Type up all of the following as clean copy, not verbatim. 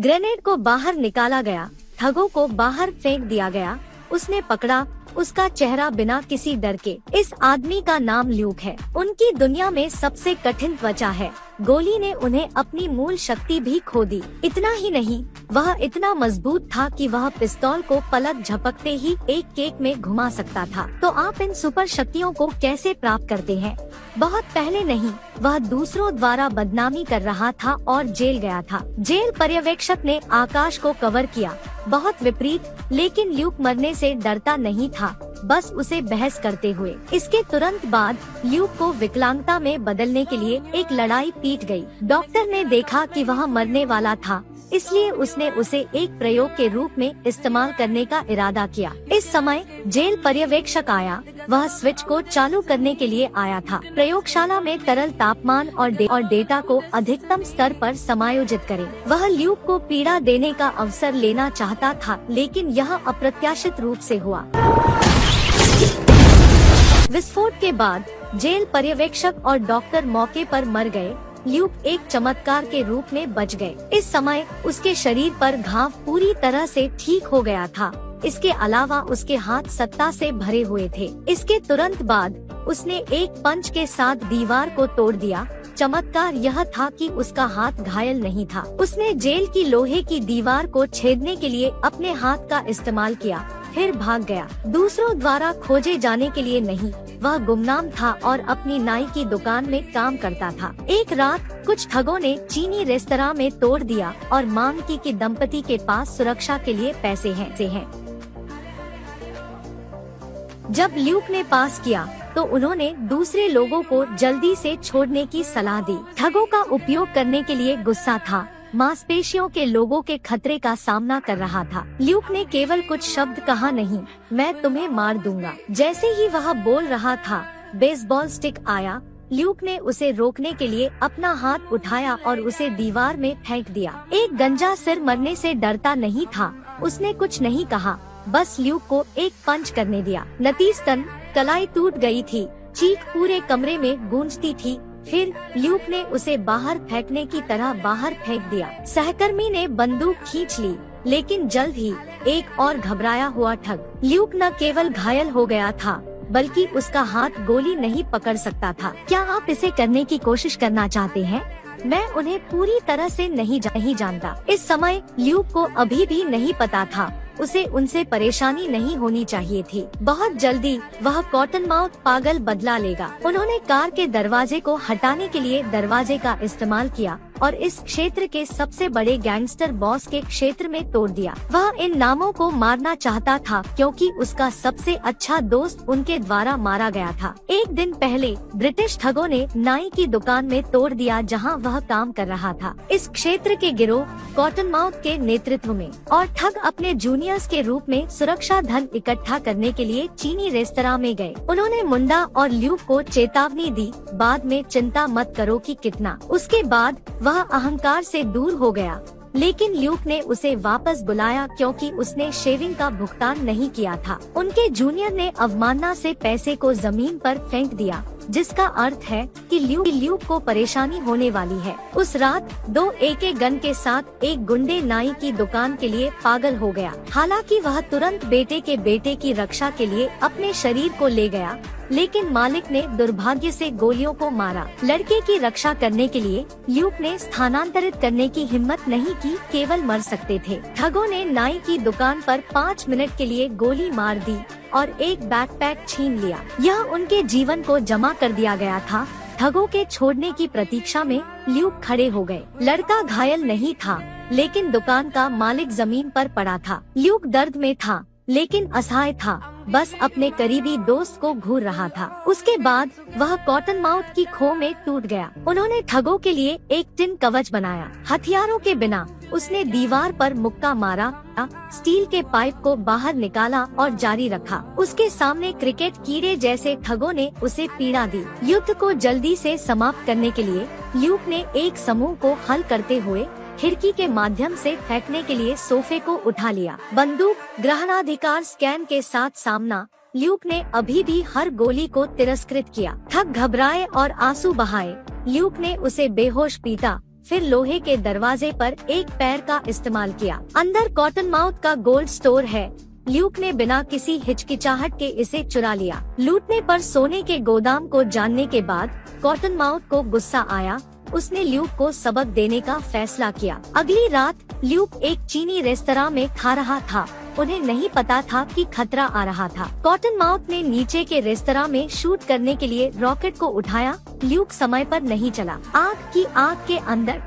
Grenade को बाहर निकाला गया, ठगों को बाहर फेंक दिया गया। उसने पकड़ा उसका चेहरा बिना किसी डर के। इस आदमी का नाम ल्यूक है। उनकी दुनिया में सबसे कठिन त्वचा है। गोली ने उन्हें अपनी मूल शक्ति भी खो दी। इतना ही नहीं, वह इतना मजबूत था कि वह पिस्तौल को पलक झपकते ही एक केक में घुमा सकता था। तो आप इन सुपर शक्तियों को कैसे प्राप्त करते हैं? बहुत पहले नहीं, वह दूसरों द्वारा बदनामी कर रहा था और जेल गया था। जेल पर्यवेक्षक ने आकाश को कवर किया। बहुत विपरीत, लेकिन ल्यूक मरने से डरता नहीं था, बस उसे बहस करते हुए। इसके तुरंत बाद ल्यूक को विकलांगता में बदलने के लिए एक लड़ाई पीट गई। डॉक्टर ने देखा कि वह मरने वाला था, इसलिए उसने उसे एक प्रयोग के रूप में इस्तेमाल करने का इरादा किया। इस समय जेल पर्यवेक्षक आया। वह स्विच को चालू करने के लिए आया था। प्रयोगशाला में तरल तापमान और डेटा को अधिकतम स्तर पर समायोजित करें। वह ल्यूक को पीड़ा देने का अवसर लेना चाहता था, लेकिन यह अप्रत्याशित रूप से हुआ। विस्फोट के बाद जेल पर्यवेक्षक और डॉक्टर मौके पर मर गए। ल्यूक एक चमत्कार के रूप में बच गए। इस समय उसके शरीर पर घाव पूरी तरह से ठीक हो गया था। इसके अलावा उसके हाथ सत्ता से भरे हुए थे। इसके तुरंत बाद उसने एक पंच के साथ दीवार को तोड़ दिया। चमत्कार यह था कि उसका हाथ घायल नहीं था। उसने जेल की लोहे की दीवार को छेदने के लिए अपने हाथ का इस्तेमाल किया, फिर भाग गया। दूसरों द्वारा खोजे जाने के लिए नहीं, वह गुमनाम था और अपनी नाई की दुकान में काम करता था। एक रात कुछ ठगों ने चीनी रेस्तरां में तोड़ दिया और मांग की कि दंपति के पास सुरक्षा के लिए पैसे हैं। जब ल्यूक ने पास किया तो उन्होंने दूसरे लोगों को जल्दी से छोड़ने की सलाह दी। ठगों का उपयोग करने के लिए गुस्सा था, मांसपेशियों के लोगों के खतरे का सामना कर रहा था। ल्यूक ने केवल कुछ शब्द कहा, नहीं, मैं तुम्हें मार दूंगा। जैसे ही वह बोल रहा था, बेसबॉल स्टिक आया। ल्यूक ने उसे रोकने के लिए अपना हाथ उठाया और उसे दीवार में फेंक दिया। एक गंजा सिर मरने से डरता नहीं था। उसने कुछ नहीं कहा, बस ल्यूक को एक पंच करने दिया। नतीजतन कलाई टूट गई थी। चीख पूरे कमरे में गूंजती थी। फिर ल्यूक ने उसे बाहर फेंकने की तरह बाहर फेंक दिया। सहकर्मी ने बंदूक खींच ली, लेकिन जल्द ही एक और घबराया हुआ ठग। ल्यूक न केवल घायल हो गया था, बल्कि उसका हाथ गोली नहीं पकड़ सकता था। क्या आप इसे करने की कोशिश करना चाहते हैं? मैं उन्हें पूरी तरह से नहीं जानता। इस समय ल्यूक को अभी भी नहीं पता था उसे उनसे परेशानी नहीं होनी चाहिए थी। बहुत जल्दी वह कॉटनमाउथ पागल बदला लेगा। उन्होंने कार के दरवाजे को हटाने के लिए दरवाजे का इस्तेमाल किया और इस क्षेत्र के सबसे बड़े गैंगस्टर बॉस के क्षेत्र में तोड़ दिया। वह इन नामों को मारना चाहता था क्योंकि उसका सबसे अच्छा दोस्त उनके द्वारा मारा गया था। एक दिन पहले ब्रिटिश ठगों ने नाई की दुकान में तोड़ दिया जहां वह काम कर रहा था। इस क्षेत्र के गिरोह कॉटनमाउथ के नेतृत्व में और ठग अपने जूनियर्स के रूप में सुरक्षा धन इकट्ठा करने के लिए चीनी रेस्तरां में गए। उन्होंने मुंडा और ल्यूक को चेतावनी दी, बाद में चिंता मत करो कि कितना। उसके बाद वह अहंकार से दूर हो गया, लेकिन ल्यूक ने उसे वापस बुलाया क्योंकि उसने शेविंग का भुगतान नहीं किया था। उनके जूनियर ने अवमानना से पैसे को जमीन पर फेंक दिया, जिसका अर्थ है कि ल्यूक को परेशानी होने वाली है। उस रात 2 AK गन के साथ एक गुंडे नाई की दुकान के लिए पागल हो गया। हालांकि वह तुरंत बेटे की रक्षा के लिए अपने शरीर को ले गया, लेकिन मालिक ने दुर्भाग्य से गोलियों को मारा। लड़के की रक्षा करने के लिए ल्यूक ने स्थानांतरित करने की हिम्मत नहीं की, केवल मर सकते थे। ठगों ने नाई की दुकान पर 5 मिनट के लिए गोली मार दी और एक बैकपैक छीन लिया। यह उनके जीवन को जमा कर दिया गया था। ठगों के छोड़ने की प्रतीक्षा में ल्यूक खड़े हो गए। लड़का घायल नहीं था, लेकिन दुकान का मालिक जमीन पर पड़ा था। ल्यूक दर्द में था, लेकिन असहाय था, बस अपने करीबी दोस्त को घूर रहा था। उसके बाद वह कॉटनमाउथ की खो में टूट गया। उन्होंने ठगों के लिए एक टिन कवच बनाया। हथियारों के बिना उसने दीवार पर मुक्का मारा, स्टील के पाइप को बाहर निकाला और जारी रखा। उसके सामने क्रिकेट कीड़े जैसे ठगों ने उसे पीड़ा दी। युद्ध को जल्दी से समाप्त करने के लिए ल्यूक ने एक समूह को हल करते हुए खिड़की के माध्यम से फेंकने के लिए सोफे को उठा लिया। बंदूक ग्रहणाधिकार स्कैन के साथ सामना। ल्यूक ने अभी भी हर गोली को तिरस्कृत किया। ठग घबराए और आंसू बहाए। ल्यूक ने उसे बेहोश पीटा, फिर लोहे के दरवाजे पर एक पैर का इस्तेमाल किया। अंदर कॉटनमाउथ का गोल्ड स्टोर है। ल्यूक ने बिना किसी हिचकिचाहट के इसे चुरा लिया। लूटने पर सोने के गोदाम को जानने के बाद कॉटनमाउथ को गुस्सा आया। उसने ल्यूक को सबक देने का फैसला किया। अगली रात ल्यूक एक चीनी रेस्तरां में खा रहा था। उन्हें नहीं पता था कि खतरा आ रहा था। कॉटनमाउथ ने नीचे के रेस्तरां में शूट करने के लिए रॉकेट को उठाया। ल्यूक समय पर नहीं चला। आग के अंदर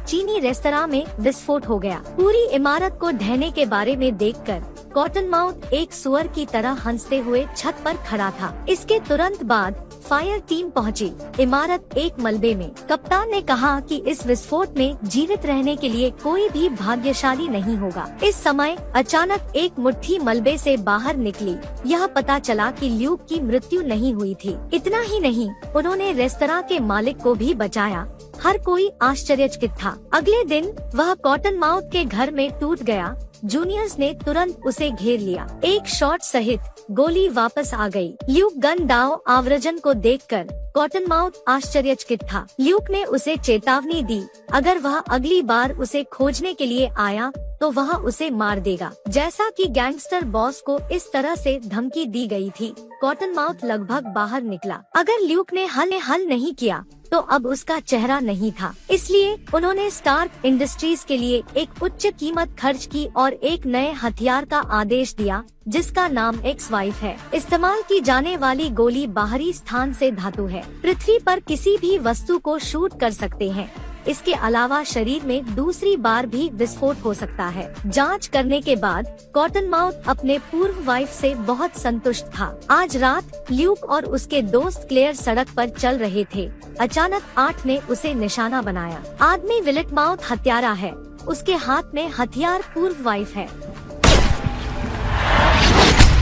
चीनी रेस्तरां में विस्फोट हो गया। पूरी इमारत को ढहने के बारे में देखकर कॉटनमाउथ एक सुअर की तरह हंसते हुए छत पर खड़ा था। इसके तुरंत बाद फायर टीम पहुंची। इमारत एक मलबे में। कप्तान ने कहा कि इस विस्फोट में जीवित रहने के लिए कोई भी भाग्यशाली नहीं होगा। इस समय अचानक एक मुट्ठी मलबे से बाहर निकली। यह पता चला कि ल्यूक की मृत्यु नहीं हुई थी। इतना ही नहीं, उन्होंने रेस्तरां के मालिक को भी बचाया। हर कोई आश्चर्यचकित था। अगले दिन वह कॉटनमाउथ के घर में टूट गया। जूनियर्स ने तुरंत उसे घेर लिया। एक शॉट सहित गोली वापस आ गई। ल्यूक गन दाव आव्रजन को देखकर कॉटनमाउथ आश्चर्यचकित था। ल्यूक ने उसे चेतावनी दी, अगर वह अगली बार उसे खोजने के लिए आया तो वह उसे मार देगा। जैसा कि गैंगस्टर बॉस को इस तरह से धमकी दी गई थी, कॉटनमाउथ लगभग बाहर निकला। अगर ल्यूक ने हल नहीं किया तो अब उसका चेहरा नहीं था। इसलिए उन्होंने स्टार्क इंडस्ट्रीज के लिए एक उच्च कीमत खर्च की और एक नए हथियार का आदेश दिया, जिसका नाम एक्स-वाइफ है। इस्तेमाल की जाने वाली गोली बाहरी स्थान से धातु है। पृथ्वी पर किसी भी वस्तु को शूट कर सकते हैं। इसके अलावा शरीर में दूसरी बार भी विस्फोट हो सकता है। जांच करने के बाद कॉटनमाउथ अपने पूर्व वाइफ से बहुत संतुष्ट था। आज रात ल्यूक और उसके दोस्त क्लेयर सड़क पर चल रहे थे। अचानक 8 ने उसे निशाना बनाया। आदमी विलेटमाउथ हत्यारा है। उसके हाथ में हथियार पूर्व वाइफ है।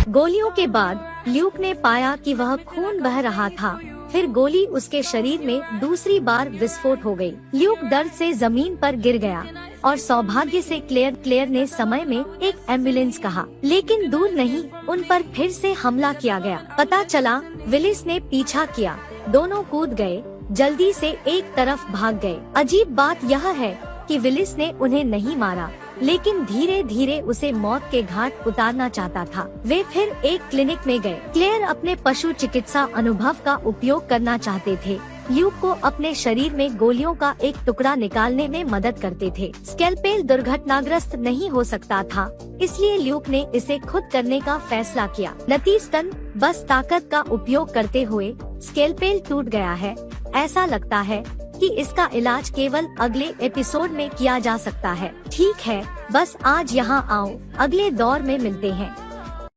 गोलियों के बाद ल्यूक ने पाया कि वह खून बह रहा था। फिर गोली उसके शरीर में दूसरी बार विस्फोट हो गई। ल्यूक दर्द से जमीन पर गिर गया और सौभाग्य से क्लेयर ने समय में एक एम्बुलेंस कहा। लेकिन दूर नहीं, उन पर फिर से हमला किया गया। पता चला विलिस ने पीछा किया। दोनों कूद गए, जल्दी से एक तरफ भाग गए। अजीब बात यह है कि विलिस ने उन्हें नहीं मारा, लेकिन धीरे धीरे उसे मौत के घाट उतारना चाहता था। वे फिर एक क्लिनिक में गए। क्लेयर अपने पशु चिकित्सा अनुभव का उपयोग करना चाहते थे। ल्यूक को अपने शरीर में गोलियों का एक टुकड़ा निकालने में मदद करते थे। स्केलपेल दुर्घटनाग्रस्त नहीं हो सकता था, इसलिए ल्यूक ने इसे खुद करने का फैसला किया। नतीजतन बस ताकत का उपयोग करते हुए स्केलपेल टूट गया है। ऐसा लगता है कि इसका इलाज केवल अगले एपिसोड में किया जा सकता है। ठीक है, बस आज यहाँ आओ, अगले दौर में मिलते हैं।